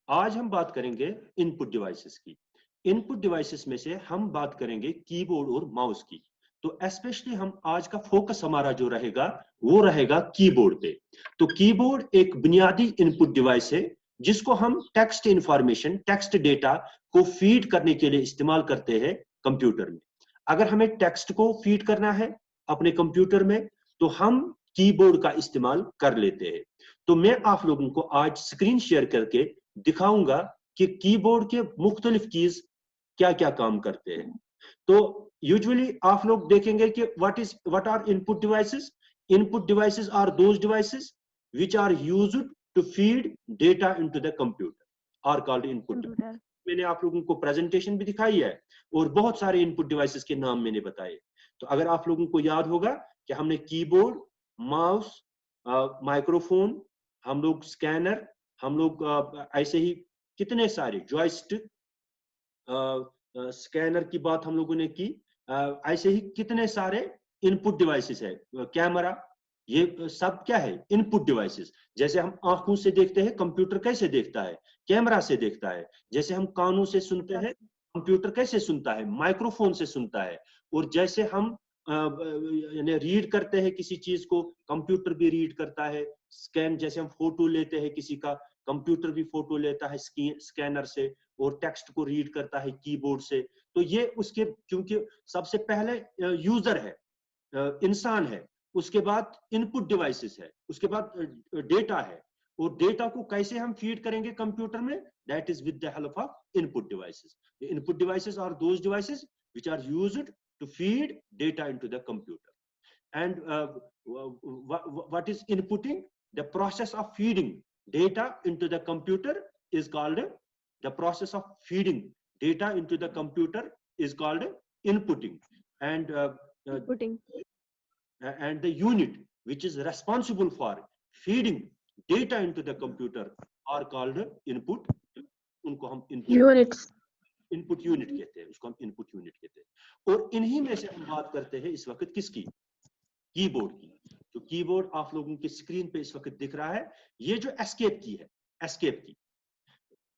आज हम बात करेंगे इनपुट डिवाइसेस की। इनपुट डिवाइसेस में से हम बात करेंगे कीबोर्ड और माउस की। तो स्पेशली हम आज का फोकस हमारा जो रहेगा वो रहेगा कीबोर्ड पे। तो कीबोर्ड एक बुनियादी इनपुट डिवाइस है जिसको हम टेक्स्ट इंफॉर्मेशन, टेक्स्ट डेटा को फीड करने के लिए इस्तेमाल करते हैं कंप्यूटर में। अगर हमें टेक्स्ट को फीड करना है अपने कंप्यूटर में तो हम कीबोर्ड का इस्तेमाल कर लेते हैं। तो मैं आप लोगों को आज स्क्रीन शेयर करके दिखाऊंगा कि कीबोर्ड के मुख्तलिफ कीज क्या क्या काम करते हैं। तो यूजुअली आप लोग देखेंगे कि what are input devices. Input devices are those devices which are used to feed data into the computer are called input devices। Computer. मैंने आप लोगों को प्रेजेंटेशन भी दिखाई है और बहुत सारे इनपुट डिवाइसेस के नाम मैंने बताए। तो अगर आप लोगों को याद होगा कि हमने कीबोर्ड, माउस, माइक्रोफोन, हम लोग स्कैनर, हम लोग ऐसे ही कितने सारे जॉयस्टिक, स्कैनर की बात हम लोगों ने की। ऐसे ही कितने सारे इनपुट डिवाइसेस है, कैमरा, ये सब क्या है इनपुट डिवाइसेस। जैसे हम आंखों से देखते हैं कंप्यूटर कैसे देखता है, कैमरा से देखता है। जैसे हम कानों से सुनते हैं कंप्यूटर कैसे सुनता है, माइक्रोफोन से सुनता है। और जैसे हम यानी रीड करते हैं किसी चीज को, कंप्यूटर भी रीड करता है। स्कैन, जैसे हम फोटो लेते हैं किसी का, कंप्यूटर भी फोटो लेता है स्कैनर से और टेक्स्ट को रीड करता है कीबोर्ड से। तो ये उसके, क्योंकि सबसे पहले यूजर है, इंसान है, उसके बाद इनपुट डिवाइसेस है, उसके बाद डेटा है। और डेटा को कैसे हम फीड करेंगे कंप्यूटर में, that is with the help of input devices. Input devices are those devices which are used to feed data into the computer. And what is inputting? The process of feeding data into the computer is called, the process of feeding data into the computer is called inputting. And putting. and the unit which is responsible for feeding data into the computer are called input। उनको हम units. Input unit कहते हैं, उसको हम input unit कहते हैं। और इन्हीं में से हम बात करते हैं इस वक्त किसकी, कीबोर्ड की। जो कीबोर्ड आप लोगों की स्क्रीन पे इस वक्त दिख रहा है, ये जो एस्केप की है, एस्केप की,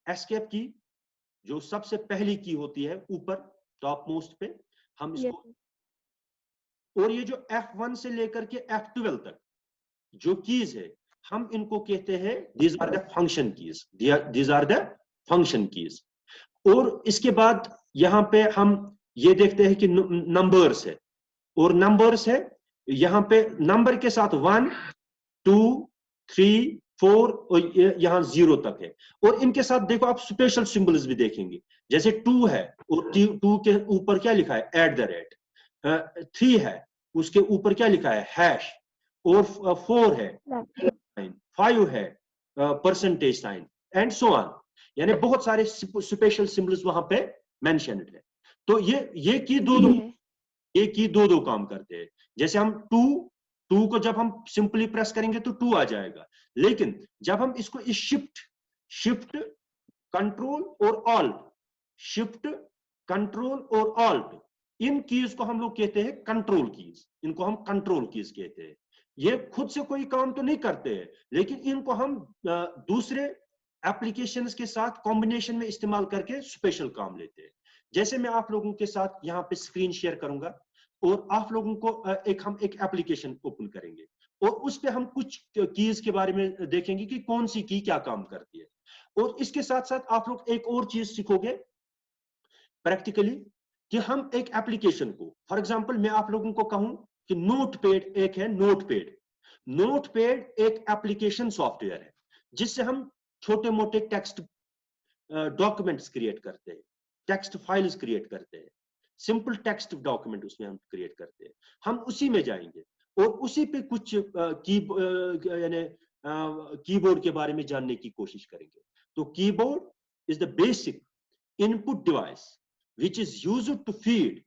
एस्केप की जो सबसे पहली की होती है ऊपर टॉप मोस्ट पे, हम इसको, और ये जो F1 से लेकर के F12 तक जो कीज है, हम इनको कहते हैं these are the function keys, these are the function keys. और इसके बाद यहाँ पे हम ये देखते हैं कि नंबर्स है, और नंबर्स है यहाँ पे, नंबर के साथ 1 2 3 4 और यहाँ 0 तक है। और इनके साथ देखो आप स्पेशल सिंबल्स भी देखेंगे, जैसे 2 है और 2 के ऊपर क्या लिखा है, एट द रेट। 3 है, उसके ऊपर क्या लिखा है, हैश। और 4 है, 5 है, percentage sign, and so on. यानी बहुत सारे स्पेशल सिंबल्स वहां पे मेंशन्ड है। तो ये की दो काम करते हैं। जैसे हम टू को जब हम सिंपली प्रेस करेंगे तो 2 आ जाएगा, लेकिन जब हम इसको इस शिफ्ट कंट्रोल और ऑल्ट, शिफ्ट कंट्रोल और ऑल्ट, इन कीज को हम लोग कहते हैं कंट्रोल कीज, इनको हम कंट्रोल कीज कहते हैं। ये खुद से कोई काम तो नहीं करते हैं, लेकिन इनको हम दूसरे एप्लीकेशंस के साथ कॉम्बिनेशन में इस्तेमाल करके स्पेशल काम लेते हैं। जैसे मैं आप लोगों के साथ यहाँ पे स्क्रीन शेयर करूंगा और आप लोगों को हम एक एप्लीकेशन ओपन करेंगे और उस पे हम कुछ कीज के बारे में देखेंगे कि कौन सी की क्या काम करती है। और इसके साथ साथ आप लोग एक और चीज सीखोगे प्रैक्टिकली, कि हम एक एप्लीकेशन को, फॉर एग्जांपल मैं आप लोगों को कहूं कि नोटपैड एक है, नोटपैड। नोटपैड एक एप्लीकेशन सॉफ्टवेयर है जिससे हम छोटे मोटे टेक्स्ट डॉक्यूमेंट्स क्रिएट करते हैं, टेक्स्ट फाइल्स क्रिएट करते हैं, सिंपल टेक्स्ट डॉक्यूमेंट उसमें हम क्रिएट करते हैं। हम उसी में जाएंगे और उसी पे कुछ यानी कीबोर्ड के बारे में जानने की कोशिश करेंगे। तो keyboard is the basic input device which is used to feed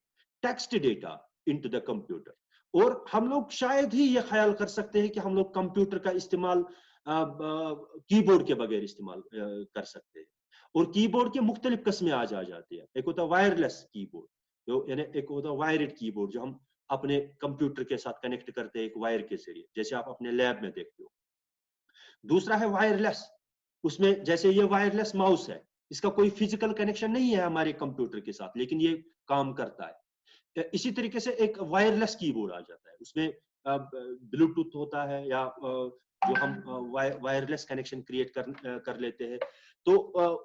text data into the computer। और हम लोग शायद ही ये ख्याल कर सकते हैं कि हम लोग कंप्यूटर का इस्तेमाल कीबोर्ड के बगैर इस्तेमाल कर सकते हैं। और कीबोर्ड के मुख्तलिफ किस्में आज आ जाती है। एक होता है वायरलेस कीबोर्ड, जो यानी एक होता है वायर्ड कीबोर्ड जो हम अपने कंप्यूटर के साथ कनेक्ट करते हैं एक वायर के जरिए, जैसे आप अपने लैब में देखते हो। दूसरा है वायरलेस, उसमें जैसे ये वायरलेस माउस है, इसका कोई फिजिकल कनेक्शन नहीं है हमारे कंप्यूटर के साथ, लेकिन ये काम करता है। इसी तरीके से एक वायरलेस कीबोर्ड आ जाता है, उसमें ब्लूटूथ होता है, या जो हम वायरलेस कनेक्शन क्रिएट कर लेते हैं, तो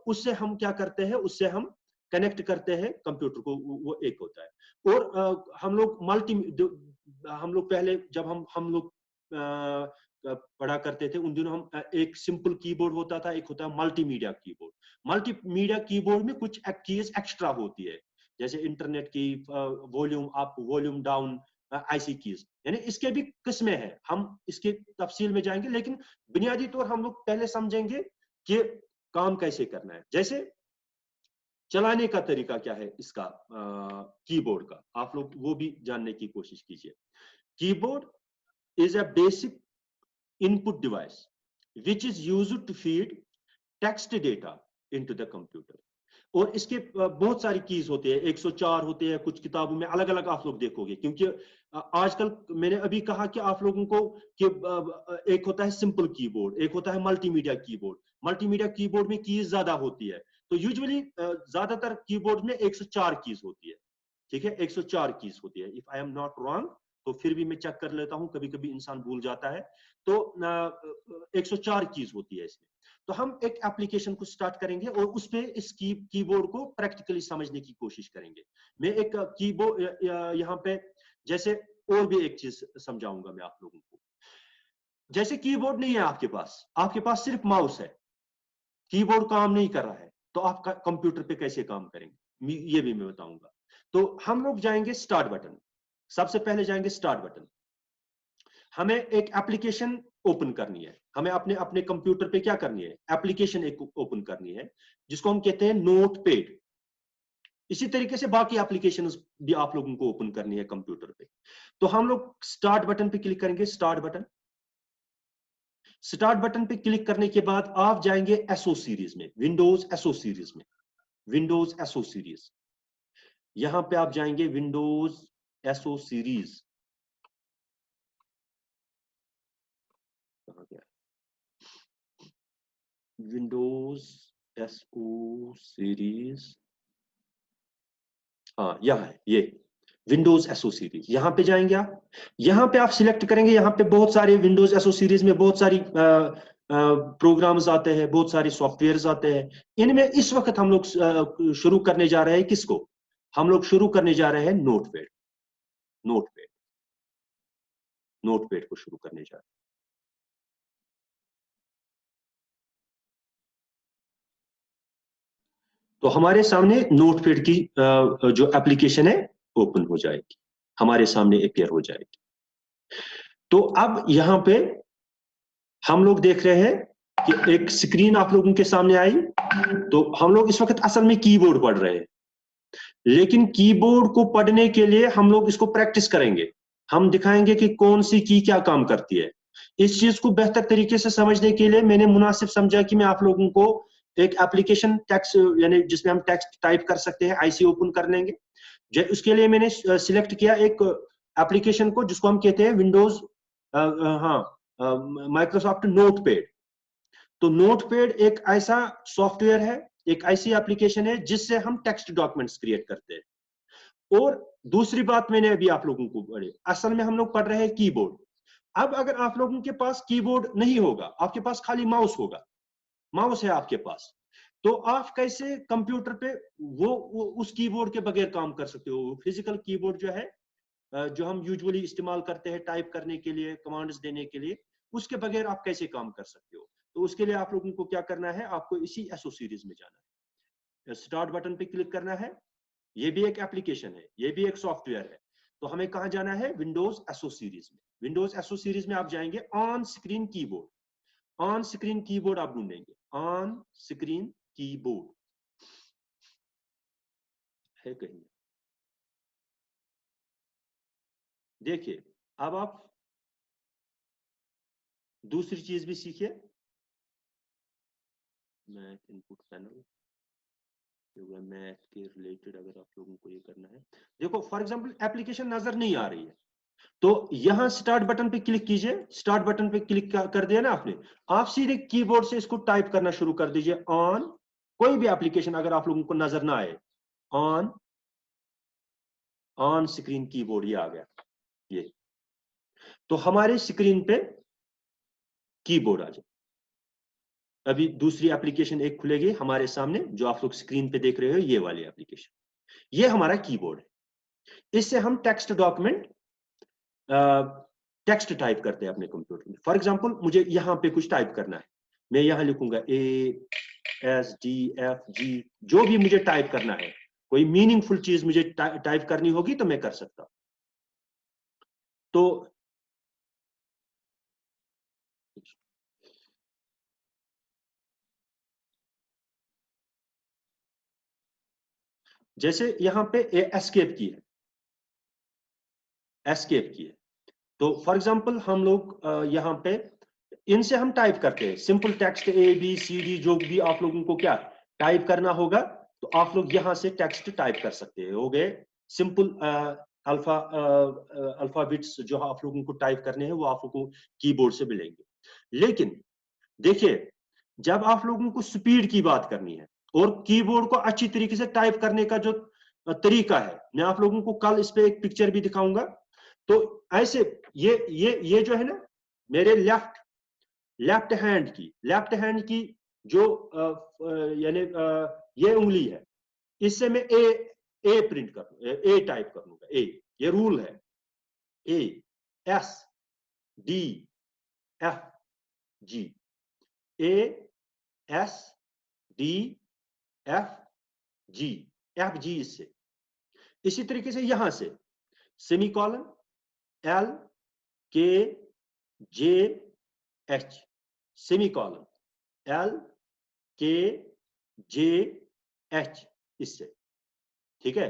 उससे हम क्या करते हैं, उससे हम कनेक्ट करते हैं कंप्यूटर को, वो एक होता है। और हम लोग पहले जब हम लोग पढ़ा करते थे, उन दिनों हम एक सिंपल कीबोर्ड होता था, एक होता है मल्टीमीडिया कीबोर्ड। मल्टीमीडिया कीबोर्ड में कुछ कीज एक्स्ट्रा होती है, जैसे इंटरनेट की, volume up, volume down, IC keys, यानी इसके भी किस्में हैं, हम इसके तफसील में जाएंगे, लेकिन बुनियादी तौर हम लोग पहले समझेंगे कि काम कैसे करना है। जैसे चलाने का तरीका क्या है इसका, कीबोर्ड का, आप लोग वो भी जानने की कोशिश कीजिए। Keyboard is a basic input device which is used to feed text data into the computer। और इसके बहुत सारी कीज होते हैं, 104 होते हैं, कुछ किताबों में अलग अलग आप लोग देखोगे, क्योंकि आजकल मैंने अभी कहा कि आप लोगों को कि एक होता है सिंपल कीबोर्ड, एक होता है मल्टीमीडिया कीबोर्ड। मल्टीमीडिया कीबोर्ड में कीज ज्यादा होती है, तो यूजुअली ज्यादातर कीबोर्ड में 104 कीज होती है, ठीक है, 104 कीज होती है, if I am not wrong, तो फिर भी मैं चेक कर लेता हूं, कभी कभी इंसान भूल जाता है, तो 104 कीज होती है इसमें। तो हम एक एप्लीकेशन को स्टार्ट करेंगे और उस पे इस कीबोर्ड को प्रैक्टिकली समझने की कोशिश करेंगे। मैं एक कीबोर्ड यहाँ पे, जैसे और भी एक चीज समझाऊंगा मैं आप लोगों को। जैसे कीबोर्ड नहीं है आपके पास सिर्फ माउस है, कीबोर्ड काम नहीं कर रहा है, तो आप कंप्यूटर पे कैसे काम करेंगे, ये भी मैं बताऊंगा। तो हम लोग जाएंगे स्टार्ट बटन, सबसे पहले जाएंगे स्टार्ट बटन। हमें एक एप्लीकेशन ओपन करनी है, हमें अपने अपने कंप्यूटर पे क्या करनी है, एप्लीकेशन एक ओपन करनी है, जिसको हम कहते हैं नोटपैड। इसी तरीके से बाकी एप्लीकेशंस भी आप लोगों को ओपन करनी है कंप्यूटर पे। तो हम लोग स्टार्ट बटन पे क्लिक करेंगे, स्टार्ट बटन। स्टार्ट बटन पे क्लिक करने के बाद आप जाएंगे एसओ सीरीज में, विंडोज एसओ सीरीज में, विंडोज एसओ सीरीज, यहां पे आप जाएंगे विंडोज एसओ सीरीज, कहां गया, विंडोज एसओ सीरीज, हाँ यहाँ है ये विंडोज एसओ सीरीज, यहाँ पे जाएंगे आप, यहाँ पे आप सिलेक्ट करेंगे, यहाँ पे बहुत सारे विंडोज एसओ सीरीज में बहुत सारी प्रोग्राम्स आते हैं, बहुत सारे सॉफ्टवेयर्स आते हैं। इनमें इस वक्त हम लोग शुरू करने जा रहे हैं किसको, हम लोग शुरू करने जा रहे हैं नोटपैड, नोटपैड, नोटपैड को शुरू करने जा रहे हैं। तो हमारे सामने नोटपैड की जो एप्लीकेशन है ओपन हो जाएगी, हमारे सामने अपीयर हो जाएगी। तो अब यहाँ पे हम लोग देख रहे हैं कि एक स्क्रीन आप लोगों के सामने आई। तो हम लोग इस वक्त असल में कीबोर्ड पढ़ रहे हैं, लेकिन कीबोर्ड को पढ़ने के लिए हम लोग इसको प्रैक्टिस करेंगे, हम दिखाएंगे कि कौन सी की क्या काम करती है। इस चीज को बेहतर तरीके से समझने के लिए मैंने मुनासिब समझा कि मैं आप लोगों को एक एप्लीकेशन टेक्स्ट, यानी जिसमें हम टेक्स्ट टाइप कर सकते हैं, आईसी ओपन कर लेंगे। उसके लिए मैंने सिलेक्ट किया एक एप्लीकेशन को, जिसको हम कहते हैं विंडोज, हाँ, माइक्रोसॉफ्ट नोटपैड। तो नोटपैड एक ऐसा सॉफ्टवेयर है, एक ऐसी एप्लीकेशन है जिससे हम टेक्स्ट डॉक्यूमेंट्स क्रिएट करते हैं। और दूसरी बात मैंने अभी आप लोगों को पढ़ी, असल में हम लोग पढ़ रहे हैं कीबोर्ड। अब अगर आप लोगों के पास कीबोर्ड नहीं होगा, आपके पास खाली माउस होगा, माउस है आपके पास, तो आप कैसे कंप्यूटर पे वो उस कीबोर्ड के बगैर काम कर सकते हो। फिजिकल कीबोर्ड जो है, जो हम यूजुअली इस्तेमाल करते हैं टाइप करने के लिए, कमांड्स देने के लिए, उसके बगैर आप कैसे काम कर सकते हो। तो उसके लिए आप लोगों को क्या करना है, आपको इसी एसओ सीरीज में जाना है, स्टार्ट बटन पे क्लिक करना है। ये भी एक एप्लीकेशन है, ये भी एक सॉफ्टवेयर है। तो हमें कहां जाना है, विंडोज एसओ सीरीज में। विंडोज एसओ सीरीज में आप जाएंगे, on screen keyboard, on screen keyboard आप ढूंढेंगे, ऑन स्क्रीन कीबोर्ड है कहीं, देखिए। अब आप दूसरी चीज भी सीखिए, मैथ इनपुट पैनल, मैथ के रिलेटेड अगर आप लोगों को ये करना है। देखो फॉर एग्जांपल एप्लीकेशन नजर नहीं आ रही है, तो यहां स्टार्ट बटन पे क्लिक कीजिए, स्टार्ट बटन पे क्लिक कर दिया ना आपने, आप सीधे कीबोर्ड से इसको टाइप करना शुरू कर दीजिए। ऑन कोई भी एप्लीकेशन अगर आप लोगों को नजर ना आए, ऑन ऑन स्क्रीन कीबोर्ड, ये आ गया ये। तो हमारे स्क्रीन पे कीबोर्ड आ जाए। अभी दूसरी एप्लीकेशन एक खुलेगी हमारे सामने, जो आप लोग स्क्रीन पे देख रहे हो, ये वाली एप्लीकेशन, ये हमारा कीबोर्ड है। इससे हम टेक्स्ट डॉक्यूमेंट, टेक्स्ट टाइप करते हैं अपने कंप्यूटर में। फॉर एग्जांपल मुझे यहां पे कुछ टाइप करना है, मैं यहां लिखूंगा ASDFG, जो भी मुझे टाइप करना है, कोई मीनिंगफुल चीज मुझे टाइप करनी होगी तो मैं कर सकता हूं। तो जैसे यहां पे एस्केप की है, एस्केप की है, तो फॉर एग्जांपल हम लोग यहाँ पे इनसे हम टाइप करते हैं सिंपल टेक्स्ट ABCD, जो भी आप लोगों को क्या टाइप करना होगा, तो आप लोग यहाँ से टेक्स्ट टाइप कर सकते हैं। हो गए सिंपल अल्फाबेट्स जो आप लोगों को टाइप करने हैं, वो आप लोगों को कीबोर्ड से मिलेंगे। लेकिन देखिए, जब आप लोगों को स्पीड की बात करनी है और कीबोर्ड को अच्छी तरीके से टाइप करने का जो तरीका है, मैं आप लोगों को कल इस पे एक पिक्चर भी दिखाऊंगा। तो ऐसे ये जो है ना, मेरे लेफ्ट हैंड की जो यानी ये उंगली है, इससे मैं ए प्रिंट कर ए टाइप कर लूंगा। ये रूल है, ASDFG, ASDFG इससे। इसी तरीके से यहां से सेमीकोलन LKJH, सेमीकोलन LKJH इससे, ठीक है।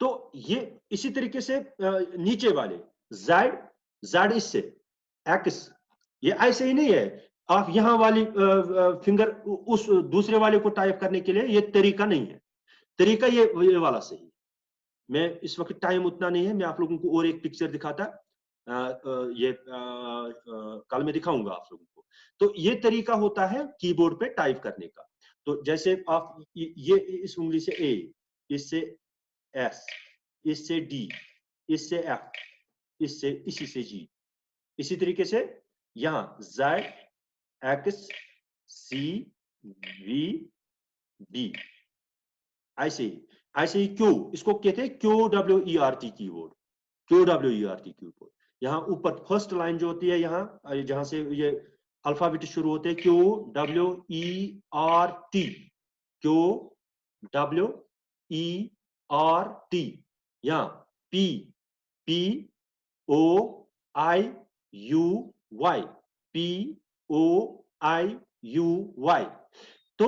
तो ये इसी तरीके से नीचे वाले Z इससे, X, ये ऐसे ही नहीं है। आप यहां वाली फिंगर उस दूसरे वाले को टाइप करने के लिए, ये तरीका नहीं है, तरीका ये वाला सही। मैं इस वक्त टाइम उतना नहीं है, मैं आप लोगों को और एक पिक्चर दिखाता, ये कल मैं दिखाऊंगा आप लोगों को। तो ये तरीका होता है कीबोर्ड पे टाइप करने का। तो जैसे आप ये इस उंगली से A, इससे S, इससे D, इससे F, इससे इसी से G, इसी तरीके से यहां Z, X, C, V, D, ऐसे ही Q, इसको कहते हैं QWERT कीबोर्ड, QWERT कीबोर्ड। यहाँ ऊपर फर्स्ट लाइन जो होती है, यहाँ जहां से ये अल्फाबेट शुरू होते हैं, QWERT, QWERT, यहाँ POIUY, POIUY। तो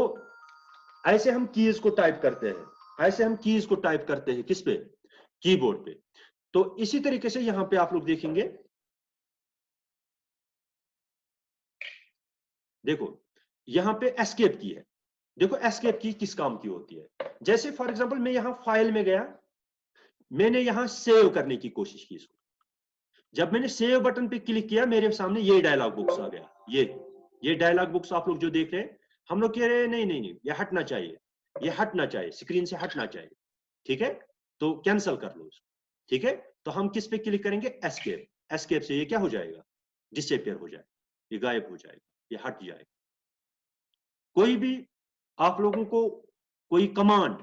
ऐसे हम कीज को टाइप करते हैं, ऐसे हम कीज को टाइप करते हैं किस पे, कीबोर्ड पे। तो इसी तरीके से यहां पे आप लोग देखेंगे, देखो यहां पे एस्केप की है। देखो एस्केप की किस काम की होती है, जैसे फॉर एग्जांपल मैं यहां फाइल में गया, मैंने यहां सेव करने की कोशिश की इसको, जब मैंने सेव बटन पे क्लिक किया, मेरे सामने ये डायलॉग बॉक्स आ गया। ये डायलॉग बॉक्स आप लोग जो देख रहे हैं, हम लोग कह रहे हैं नहीं नहीं नहीं, ये हटना चाहिए, ये हटना चाहिए, स्क्रीन से हटना चाहिए, ठीक है। तो कैंसिल कर लो इसको, ठीक है। तो हम किस पे क्लिक करेंगे, एस्केप। एस्केप से ये क्या हो जाएगा, डिसअपियर हो जाएगा, ये गायब हो जाएगा, ये हट जाएगा। कोई भी आप लोगों को कोई कमांड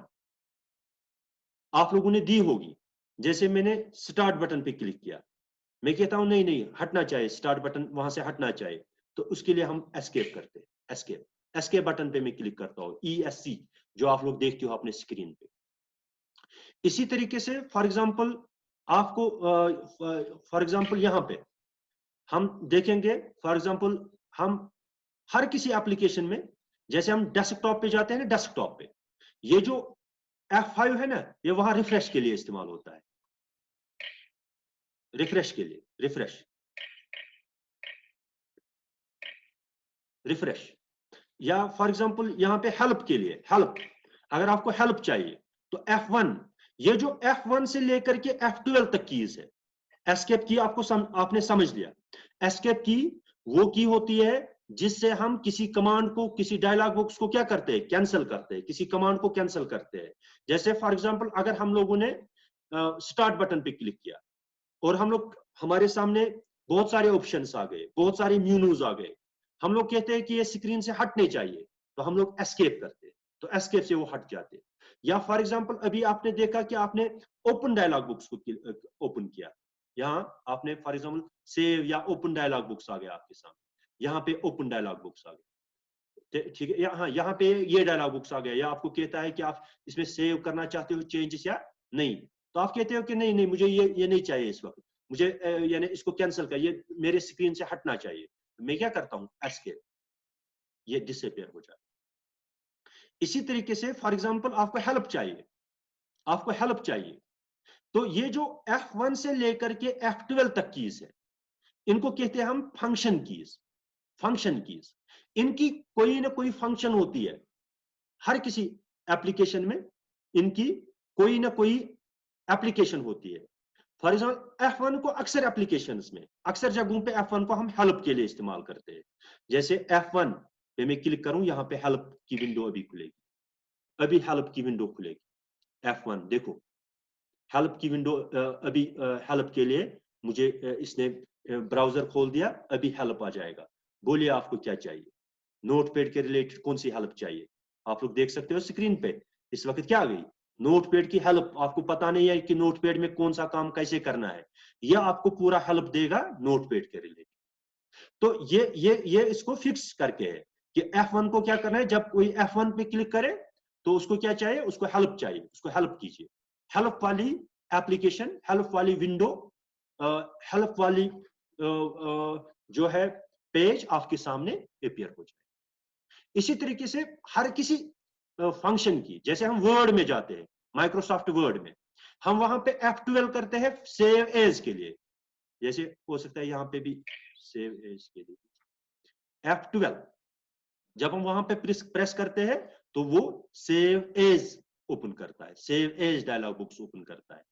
आप लोगों ने दी होगी, जैसे मैंने स्टार्ट बटन पे क्लिक किया, मैं कहता हूं नहीं नहीं हटना चाहिए, स्टार्ट बटन वहां से हटना चाहिए, तो उसके लिए हम एस्केप करते हैं। एस्केप बटन पे मैं क्लिक करता हूं, ESC, जो आप लोग देखते हो अपने स्क्रीन पे। इसी तरीके से फॉर एग्जांपल आपको फॉर एग्जांपल यहां पे हम देखेंगे, फॉर एग्जांपल हम हर किसी एप्लीकेशन में, जैसे हम डेस्कटॉप पे जाते हैं ना, डेस्कटॉप पे ये जो F5 है ना, ये वहां रिफ्रेश के लिए इस्तेमाल होता है, रिफ्रेश के लिए, रिफ्रेश। या फॉर एग्जांपल यहां पे हेल्प के लिए, हेल्प, अगर आपको हेल्प चाहिए तो F1, ये जो F1 से लेकर के F12 तक कीज है, एस्केप की आपने समझ लिया। एस्केप की वो की होती है जिससे हम किसी कमांड को, किसी डायलॉग बॉक्स को क्या करते हैं, कैंसिल करते हैं, किसी कमांड को कैंसिल करते हैं। जैसे फॉर एग्जांपल अगर हम लोगों ने स्टार्ट बटन पे क्लिक किया और हमारे सामने बहुत सारे ऑप्शंस आ गए, बहुत सारे मेनूज आ गए, हम लोग कहते हैं कि ये स्क्रीन से हटने चाहिए, तो हम लोग एस्केप करते हैं, तो एस्केप से वो हट जाते हैं। या फॉर एग्जांपल अभी आपने देखा कि आपने ओपन डायलॉग बॉक्स को ओपन किया, यहाँ आपने फॉर एग्जांपल सेव या ओपन डायलॉग बॉक्स आ गया आपके सामने, यहाँ पे ओपन डायलॉग बॉक्स आ गया, ठीक है। यहाँ पे ये डायलॉग बॉक्स आ गया, या आपको कहता है कि आप इसमें सेव करना चाहते हो चेंजेस या नहीं, तो आप कहते हो कि नहीं नहीं मुझे ये नहीं चाहिए इस वक्त, मुझे यानी इसको कैंसिल कर, ये मेरे स्क्रीन से हटना चाहिए, तो मैं क्या करता हूँ, एस्केप, ये डिसअपीयर हो जाए। इसी तरीके से फॉर एग्जांपल आपको हेल्प चाहिए, आपको हेल्प चाहिए, तो ये जो F1 से लेकर के F12 तक कीज है, इनको कहते हैं हम फंक्शन कीज। फंक्शन कीज, इनकी कोई ना कोई फंक्शन होती है, हर किसी एप्लीकेशन में इनकी कोई ना कोई एप्लीकेशन होती है। फॉर एग्जाम्पल F1 को अक्सर एप्लीकेशंस में, अक्सर जगहों पे F1 को हम हेल्प के लिए इस्तेमाल करते हैं। जैसे F1 पे मैं क्लिक करूं, यहां पे हेल्प की विंडो अभी खुलेगी, अभी हेल्प की विंडो खुलेगी। F1 देखो, हेल्प की विंडो अभी हेल्प के लिए मुझे इसने ब्राउजर खोल दिया, अभी हेल्प आ जाएगा। बोलिए आपको क्या चाहिए, नोटपैड के रिलेटेड कौन सी हेल्प चाहिए, आप लोग देख सकते हो स्क्रीन पे इस वक्त क्या आ गई, नोटपैड की हेल्प। आपको पता नहीं है कि नोटपैड में कौन सा काम कैसे करना है, यह आपको पूरा हेल्प देगा नोटपैड के रिलेटेड। तो ये इसको फिक्स करके है कि F1 को क्या करना है, जब कोई F1 पे क्लिक करे तो उसको क्या चाहिए, उसको हेल्प चाहिए, उसको हेल्प कीजिए। हेल्प वाली एप्लीकेशन, हेल्प वाली विंडो, हेल्प वाली जो है पेज आपके सामने अपीयर हो जाए। इसी तरीके से हर किसी फंक्शन की, जैसे हम वर्ड में जाते हैं, माइक्रोसॉफ्ट वर्ड में हम वहां पे F12 करते हैं सेव एज के लिए, जैसे हो सकता है यहाँ पे भी सेव एज के लिए F12 जब हम वहां पे प्रेस करते हैं तो वो सेव एज ओपन करता है, save as dialog box open करता है,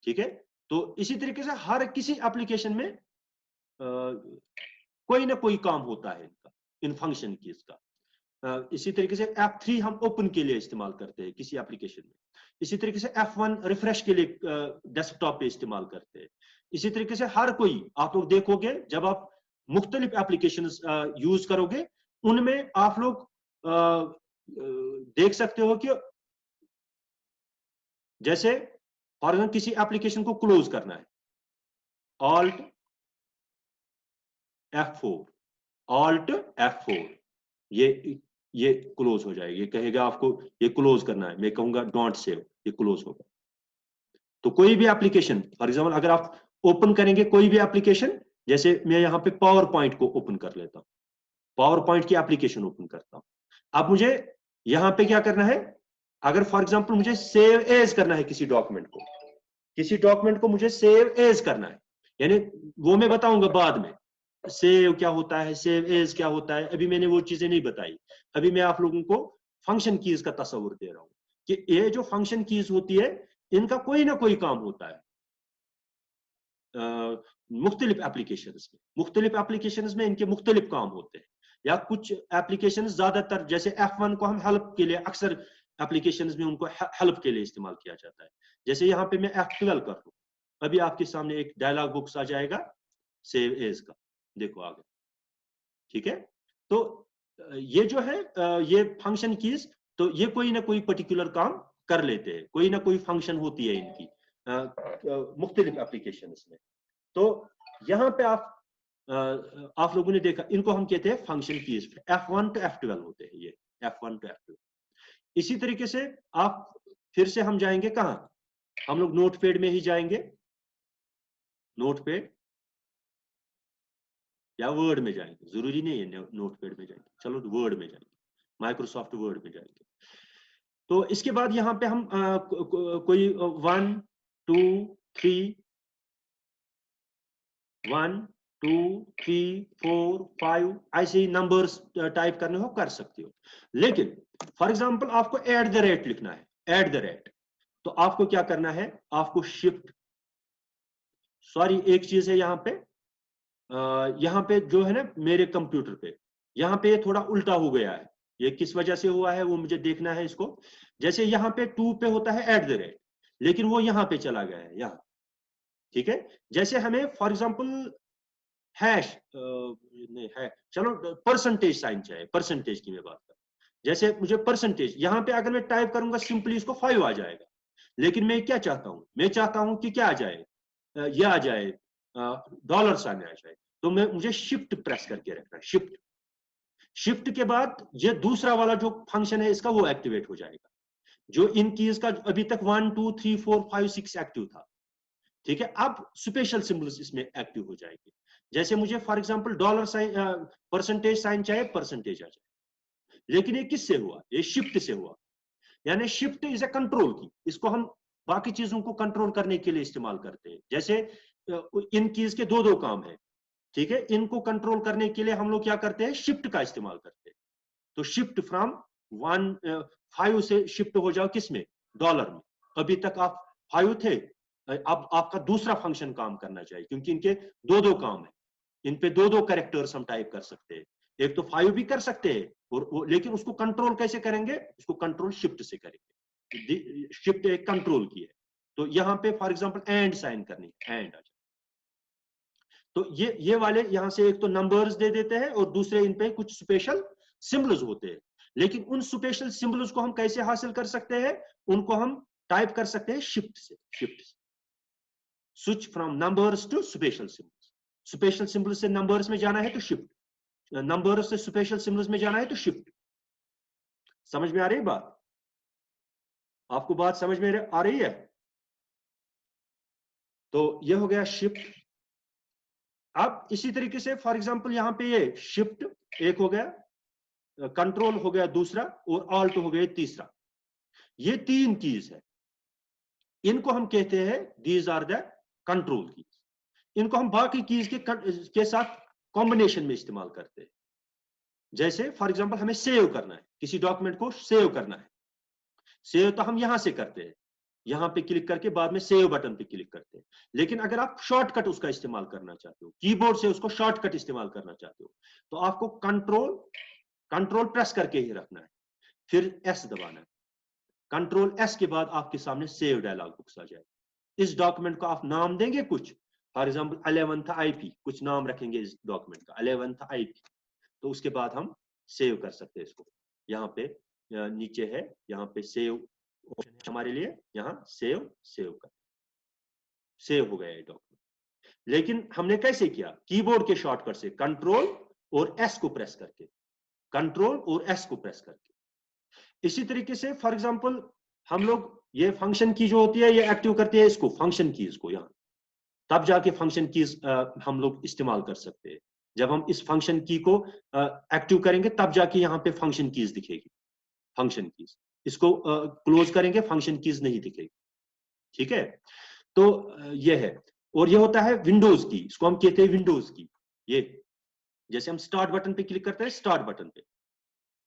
ठीक है। तो इसी तरीके से हर किसी एप्लीकेशन में कोई ना कोई काम होता है इनका, इन फंक्शन की इसका। इसी तरीके से F3 हम ओपन के लिए इस्तेमाल करते हैं किसी एप्लीकेशन में। इसी तरीके से F1 रिफ्रेश के लिए डेस्कटॉप पे इस्तेमाल करते हैं। इसी तरीके से हर कोई, आप लोग देखोगे जब आप मुख्तलिफ एप्लीकेशंस यूज करोगे, उनमें आप लोग देख सकते हो कि जैसे फॉर एग्जाम्पल किसी एप्लीकेशन को क्लोज करना है, ऑल्ट F4, ऑल्ट F4, ये क्लोज हो जाएगी, ये कहेगा आपको ये क्लोज करना है, मैं कहूंगा डोंट सेव, ये क्लोज होगा। तो कोई भी एप्लीकेशन, फॉर एग्जांपल अगर आप ओपन करेंगे कोई भी एप्लीकेशन, जैसे मैं यहाँ पे पावर पॉइंट को ओपन कर लेता हूँ, पावर पॉइंट की एप्लीकेशन ओपन करता हूँ। अब मुझे यहाँ पे क्या करना है, अगर फॉर एग्जाम्पल मुझे सेव एज करना है किसी डॉक्यूमेंट को, किसी डॉक्यूमेंट को मुझे सेव एज करना है, यानी वो मैं बताऊंगा बाद में सेव क्या होता है, सेव एज क्या होता है, अभी मैंने वो चीजें नहीं बताई। अभी मैं आप लोगों को फंक्शन कीज का तस्वुर दे रहा हूं कि ये जो फंक्शन कीज होती है इनका कोई ना कोई काम होता है मुख्तलिफ एप्लीकेशंस में, मुख्तलिफ एप्लीकेशंस में इनके मुख्तलिफ काम होते हैं। या कुछ एप्लीकेशंस ज्यादातर, जैसे F1 को हम हेल्प के लिए अक्सर एप्लीकेशंस में उनको हेल्प के लिए इस्तेमाल किया जाता है। जैसे यहाँ पे मैं F12 कर दूं, अभी आपके सामने एक डायलॉग बॉक्स आ जाएगा सेव एज का, देखो आगे, ठीक है। तो ये जो है ये फंक्शन कीज, तो ये कोई ना कोई पर्टिकुलर काम कर लेते हैं, कोई ना कोई फंक्शन होती है इनकी मुख्तलिफ एप्लीकेशंस में। तो यहाँ पे आप लोगों ने देखा, इनको हम कहते हैं function keys, F1 to F12 होते हैं ये, F1 to F12। इसी तरीके से आप फिर से हम जाएंगे कहाँ, हम लोग नोटपैड में ही जाएंगे, नोटपैड या वर्ड में जाएंगे, जरूरी नहीं है नोटपैड में जाएंगे, चलो वर्ड में जाएंगे, माइक्रोसॉफ्ट वर्ड में जाएंगे। तो इसके बाद यहाँ पे हम कोई 1 2 3 1 2 3 4 5 ऐसे ही नंबर्स टाइप करने हो कर सकते हो। लेकिन फॉर एग्जांपल आपको @ लिखना है, @ तो आपको क्या करना है, आपको सॉरी एक चीज है यहाँ पे जो है ना मेरे कंप्यूटर पे, यहाँ पे थोड़ा उल्टा हो गया है। ये किस वजह से हुआ है वो मुझे देखना है इसको। जैसे यहाँ पे 2 पे होता है @ लेकिन वो यहाँ पे चला गया है यहाँ, ठीक है। जैसे हमें फॉर एग्जांपल हैश नहीं है, चलो परसेंटेज साइन चाहिए, परसेंटेज की मैं बात कर, जैसे मुझे परसेंटेज यहाँ पे अगर मैं टाइप करूंगा सिंपली इसको 5 आ जाएगा, लेकिन मैं क्या चाहता हूं, मैं चाहता हूं कि क्या आ जाए, ये आ जाए $साइन आ जाए। तो मुझे शिफ्ट प्रेस करके रखना है, शिफ्ट के बाद ये दूसरा वाला जो फंक्शन है इसका वो एक्टिवेट हो जाएगा, जो इन कीज का अभी तक 1 2 3 4 5 6 एक्टिव था, ठीक है। अब स्पेशल सिंबल्स इसमें एक्टिव हो जाएंगे। जैसे मुझे फॉर एग्जांपल $साइन परसेंटेज साइन चाहिए, परसेंटेज आ जाए, लेकिन ये किससे हुआ, ये शिफ्ट से हुआ। यानी शिफ्ट इज ए कंट्रोल की, इसको हम बाकी चीजों को कंट्रोल करने के लिए इस्तेमाल करते हैं। जैसे इन कीज के दो काम है, ठीक है, इनको कंट्रोल करने के लिए हम लोग क्या करते हैं, शिफ्ट का इस्तेमाल करते हैं। तो शिफ्ट फ्रॉम 5 से शिफ्ट हो जाओ किसमें, डॉलर में। अभी तक आप 5 थे, अब आपका दूसरा फंक्शन काम करना चाहिए, क्योंकि इनके दो काम है, इन पे दो कैरेक्टर्स हम टाइप कर सकते हैं। एक तो 5 भी कर सकते हैं, और लेकिन उसको कंट्रोल कैसे करेंगे, उसको कंट्रोल शिफ्ट से करेंगे। शिफ्ट एक कंट्रोल की है। तो यहाँ पे फॉर एग्जांपल एंड साइन करनी, एंड आ जाए। तो ये वाले यहाँ से एक तो नंबर्स दे देते हैं, और दूसरे इन पे कुछ स्पेशल सिंबल्स होते हैं। लेकिन उन स्पेशल सिंबल्स को हम कैसे हासिल कर सकते हैं, उनको हम टाइप कर सकते हैं शिफ्ट से, switch from numbers to special symbols. Special symbol से नंबर्स में जाना है तो शिफ्ट, नंबर्स से स्पेशल सिंबल्स में जाना है तो शिफ्ट। समझ में आ रही है बात, आपको बात समझ में आ रही है। तो ये हो गया शिफ्ट। अब इसी तरीके से फॉर एग्जांपल यहाँ पे ये शिफ्ट एक हो गया, कंट्रोल हो गया दूसरा, और ऑल्ट हो गया तीसरा। ये 3 कीज है, इनको हम कहते हैं these are the control keys. इनको हम बाकी कीज के साथ कॉम्बिनेशन में इस्तेमाल करते हैं। जैसे फॉर एग्जांपल हमें सेव करना है, किसी डॉक्यूमेंट को सेव करना है, सेव तो हम यहां से करते हैं, यहां पे क्लिक करके बाद में सेव बटन पे क्लिक करते हैं। लेकिन अगर आप शॉर्टकट उसका इस्तेमाल करना चाहते हो, कीबोर्ड से उसको शॉर्टकट इस्तेमाल करना चाहते हो, तो आपको कंट्रोल प्रेस करके ही रखना है, फिर एस दबाना है। कंट्रोल एस के बाद आपके सामने सेव डायलॉग बॉक्स आ जाए। इस डॉक्यूमेंट को आप नाम देंगे कुछ, फॉर एग्जांपल 11th IP, कुछ नाम रखेंगे इस डॉक्यूमेंट का 11th IP, तो उसके बाद हम सेव कर सकते हैं इसको। यहाँ पे नीचे है, यहाँ पे सेव हमारे लिए, यहाँ सेव कर, सेव हो गया ये डॉक्यूमेंट। लेकिन हमने कैसे किया, कीबोर्ड के शॉर्टकट से कंट्रोल और एस को प्रेस करके, कंट्रोल और एस को प्रेस करके। इसी तरीके से फॉर एग्जांपल हम लोग ये फंक्शन की जो होती है, ये एक्टिव करती है इसको, फंक्शन कीज को, यहाँ तब जाके फंक्शन कीज हम लोग इस्तेमाल कर सकते हैं। जब हम इस फंक्शन की को एक्टिव करेंगे तब जाके यहाँ पे फंक्शन कीज दिखेगी, फंक्शन कीज। इसको क्लोज करेंगे, फंक्शन कीज नहीं दिखेगी, ठीक है। तो ये है। और ये होता है विंडोज की, इसको हम कहते हैं विंडोज की। ये जैसे हम स्टार्ट बटन पे क्लिक करते हैं, स्टार्ट बटन पे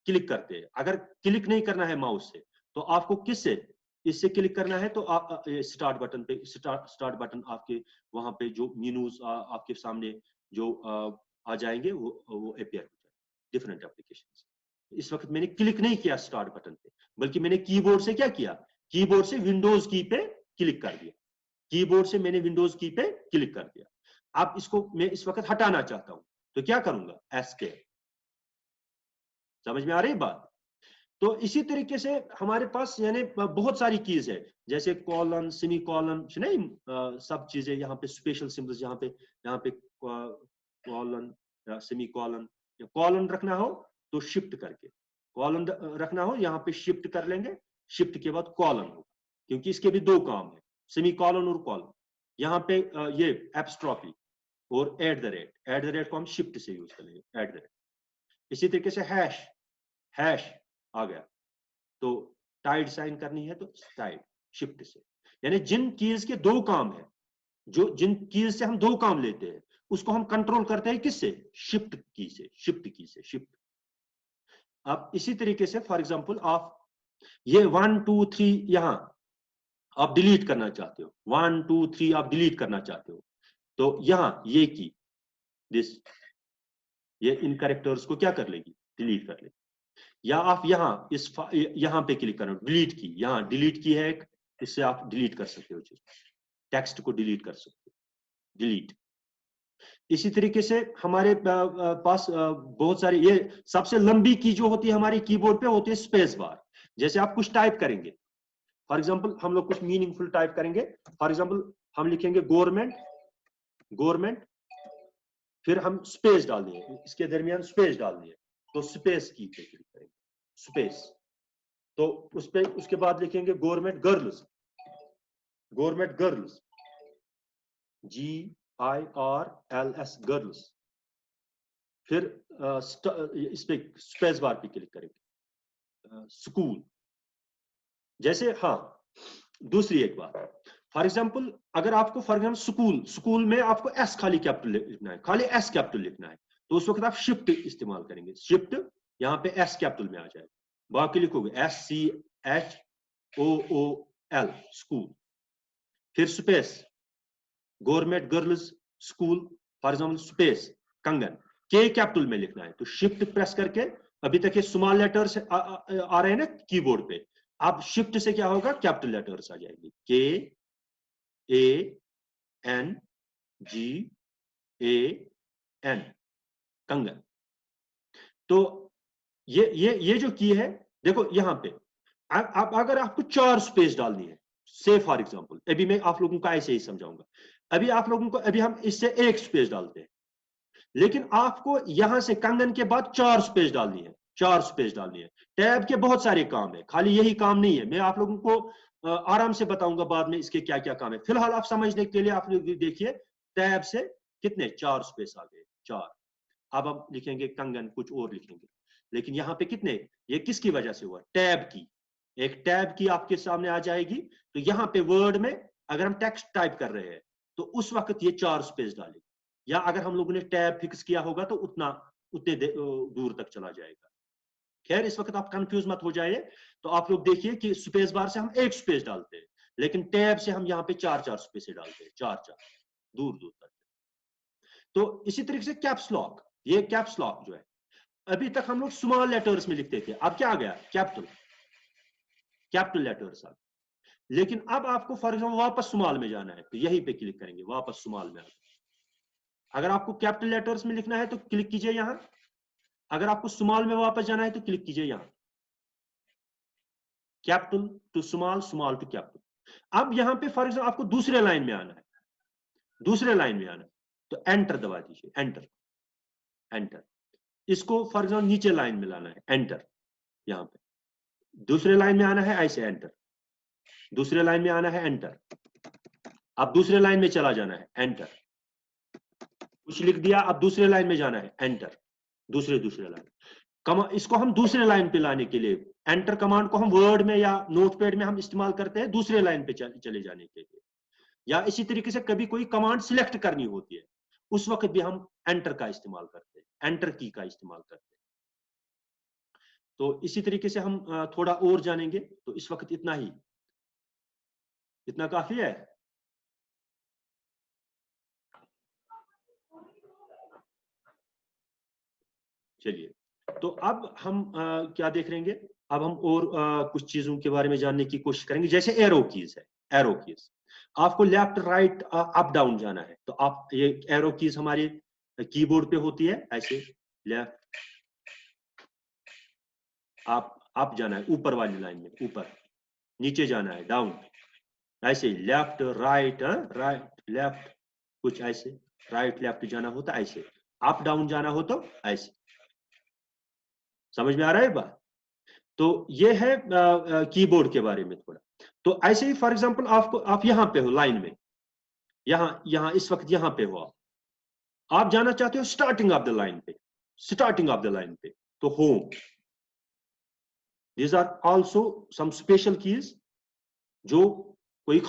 क्लिक करते हैं, अगर क्लिक नहीं करना है माउस से तो आपको किससे, इससे क्लिक करना है, तो आप स्टार्ट बटन पे, स्टार्ट बटन आपके वहां पे जो मेनूज आपके सामने जो आ जाएंगे वो अपीयर हो जाएंगे, डिफरेंट एप्लीकेशंस। इस वक्त मैंने क्लिक नहीं किया स्टार्ट बटन पे, बल्कि मैंने कीबोर्ड से क्या किया, कीबोर्ड से विंडोज की पे क्लिक कर दिया, कीबोर्ड से मैंने विंडोज की पे क्लिक कर दिया। अब इसको मैं इस वक्त हटाना चाहता हूं तो क्या करूंगा, एस्केप। समझ में आ रही बात। तो इसी तरीके से हमारे पास यानी बहुत सारी कीज है, जैसे कॉलन, सेमी कॉलन, नहीं सब चीजें यहाँ पे स्पेशल सिंबल्स, यहाँ पे कॉलन, सेमी कॉलन, या कॉलन रखना हो तो शिफ्ट करके, कॉलन रखना हो यहाँ पे शिफ्ट कर लेंगे, शिफ्ट के बाद कॉलन होगा, क्योंकि इसके भी 2 काम है, सेमी कॉलन और कॉलन। यहाँ पे ये एपस्ट्रॉफी और एट द रेट को हम शिफ्ट से यूज करेंगे, एट द रेट। इसी तरीके से हैश आ गया, तो टाइड साइन करनी है तो टाइड, शिफ्ट से। यानी जिन कीज के 2 काम है, जो जिन कीज से हम 2 काम लेते हैं, उसको हम कंट्रोल करते हैं किससे, शिफ्ट की से, शिफ्ट। अब इसी तरीके से फॉर एग्जांपल आप ये 1 2 3 यहां आप डिलीट करना चाहते हो, 1 2 3 आप डिलीट करना चाहते हो, तो यहां ये की दिस, ये इन कैरेक्टर्स को क्या कर लेगी, डिलीट कर लेगी। या आप यहां पे क्लिक करो, डिलीट की, यहां डिलीट की है एक, इससे आप डिलीट कर सकते हो, टेक्स्ट को डिलीट कर सकते हो, डिलीट। इसी तरीके से हमारे पास बहुत सारी, ये सबसे लंबी की जो होती है हमारी कीबोर्ड पे होती है स्पेस बार। जैसे आप कुछ टाइप करेंगे, फॉर एग्जांपल हम लोग कुछ मीनिंगफुल टाइप करेंगे, फॉर एग्जांपल हम लिखेंगे गवर्नमेंट, गवर्नमेंट, फिर हम स्पेस डाल देंगे, इसके दरमियान स्पेस डाल दिए, तो स्पेस की पे क्लिक करेंगे, स्पेस। तो उस पे उसके बाद लिखेंगे government girls, government girls, GIRLS girls, फिर इस पे स्पेस बार पे क्लिक करेंगे, स्कूल। जैसे हाँ, दूसरी एक बात, फॉर एग्जांपल अगर आपको फॉर एग्जांपल स्कूल, स्कूल में आपको एस खाली कैपिटल लिखना है, खाली एस कैपिटल लिखना है, तो उस वक्त आप शिफ्ट इस्तेमाल करेंगे, शिफ्ट, यहाँ पे एस कैपिटल में आ जाएगा, बाकी लिखोगे SCHOOL, स्कूल, फिर space, government girls school, for example space कंगन, के कैपिटल में लिखना है, तो शिफ्ट प्रेस करके, अभी तक ये स्मॉल लेटर्स आ रहे हैं ना कीबोर्ड पे, अब शिफ्ट से क्या होगा, कैपिटल लेटर्स आ जाएंगे, KANGAN, कंगन। तो ये जो की है, देखो यहां पे अब अगर आपको 4 स्पेस डालनी है, से फॉर एग्जांपल, अभी मैं आप लोगों को ऐसे ही समझाऊंगा, अभी आप लोगों को, अभी हम इससे एक स्पेस डालते हैं, लेकिन आपको यहां से कंगन के बाद 4 स्पेस डालनी है, 4 स्पेस डालनी है। टैब के बहुत सारे काम है, खाली यही काम नहीं है, मैं आप लोगों को आराम से बताऊंगा बाद में इसके क्या क्या काम है। फिलहाल आप समझने के लिए आप लोग देखिए, टैब से कितने 4 स्पेस आ गए, 4। अब हम लिखेंगे कंगन, कुछ और लिखेंगे, लेकिन यहाँ पे कितने, ये किसकी वजह से हुआ, टैब की, एक टैब की आपके सामने आ जाएगी। तो यहाँ पे वर्ड में अगर हम टेक्स्ट टाइप कर रहे हैं तो उस वक्त ये 4 स्पेस डालेगी, या अगर हम लोगों ने टैब फिक्स किया होगा तो उतने दूर तक चला जाएगा। खैर इस वक्त आप कंफ्यूज मत हो जाइए, तो आप लोग देखिए कि स्पेस बार से हम एक स्पेस डालते हैं, लेकिन टैब से हम यहाँ पे 4 स्पेस डालते हैं, 4 दूर दूर तक। तो इसी तरीके से कैप्स लॉक, ये कैप्स लॉक जो है, अभी तक हम लोग स्मॉल लेटर्स में लिखते थे, अब क्या आ गया, कैपिटल, कैपिटल लेटर्स आ, लेकिन अब आपको फॉर एग्जाम्पल वापस स्मॉल में जाना है, तो यहीं पे क्लिक करेंगे, वापस स्मॉल में। अगर आपको कैपिटल लेटर्स में लिखना है तो क्लिक कीजिए यहां, अगर आपको स्मॉल में वापस जाना है तो क्लिक कीजिए यहां, capital to small, small to capital. अब यहां पे फॉर एग्जाम्पल आपको दूसरे लाइन में आना है, दूसरे लाइन में आना है, तो एंटर दबा दीजिए, एंटर, एंटर। इसको फॉर एग्जाम्पल नीचे लाइन में लाना है, एंटर, यहां पे दूसरे लाइन में आना है, ऐसे एंटर, दूसरे लाइन में आना है, एंटर, अब दूसरे लाइन में चला जाना है, एंटर, कुछ लिख दिया, अब दूसरे लाइन में जाना है, एंटर, दूसरे लाइन। इसको हम दूसरे लाइन पे लाने के लिए, एंटर कमांड को हम वर्ड में या नोटपैड में हम इस्तेमाल करते हैं दूसरे लाइन पे चले जाने के लिए, या इसी तरीके से कभी कोई कमांड सिलेक्ट करनी होती है, उस वक्त भी हम एंटर का इस्तेमाल करते हैं, एंटर की का इस्तेमाल करते हैं। तो इसी तरीके से हम थोड़ा और जानेंगे, तो इस वक्त इतना ही, इतना काफी है। चलिए, तो अब हम क्या देख लेंगे, अब हम और कुछ चीजों के बारे में जानने की कोशिश करेंगे, जैसे एरो कीज है, एरो कीज, आपको लेफ्ट राइट अप डाउन जाना है, तो आप ये एरो कीज हमारे कीबोर्ड पे होती है, ऐसे लेफ्ट आप जाना है ऊपर वाली लाइन में, ऊपर, नीचे जाना है डाउन, ऐसे लेफ्ट राइट, राइट लेफ्ट, कुछ ऐसे, राइट लेफ्ट जाना होता है ऐसे, अप डाउन जाना हो तो ऐसे, समझ में आ रहा है बात। तो ये है कीबोर्ड के बारे में थोड़ा। तो ऐसे ही फॉर एग्जांपल आपको, आप यहां पे हो लाइन में, यहां इस वक्त यहां पे हो, आप जाना चाहते हो स्टार्टिंग ऑफ द लाइन पे, स्टार्टिंग ऑफ द लाइन पे, तो home. These are also some special keys जो कोई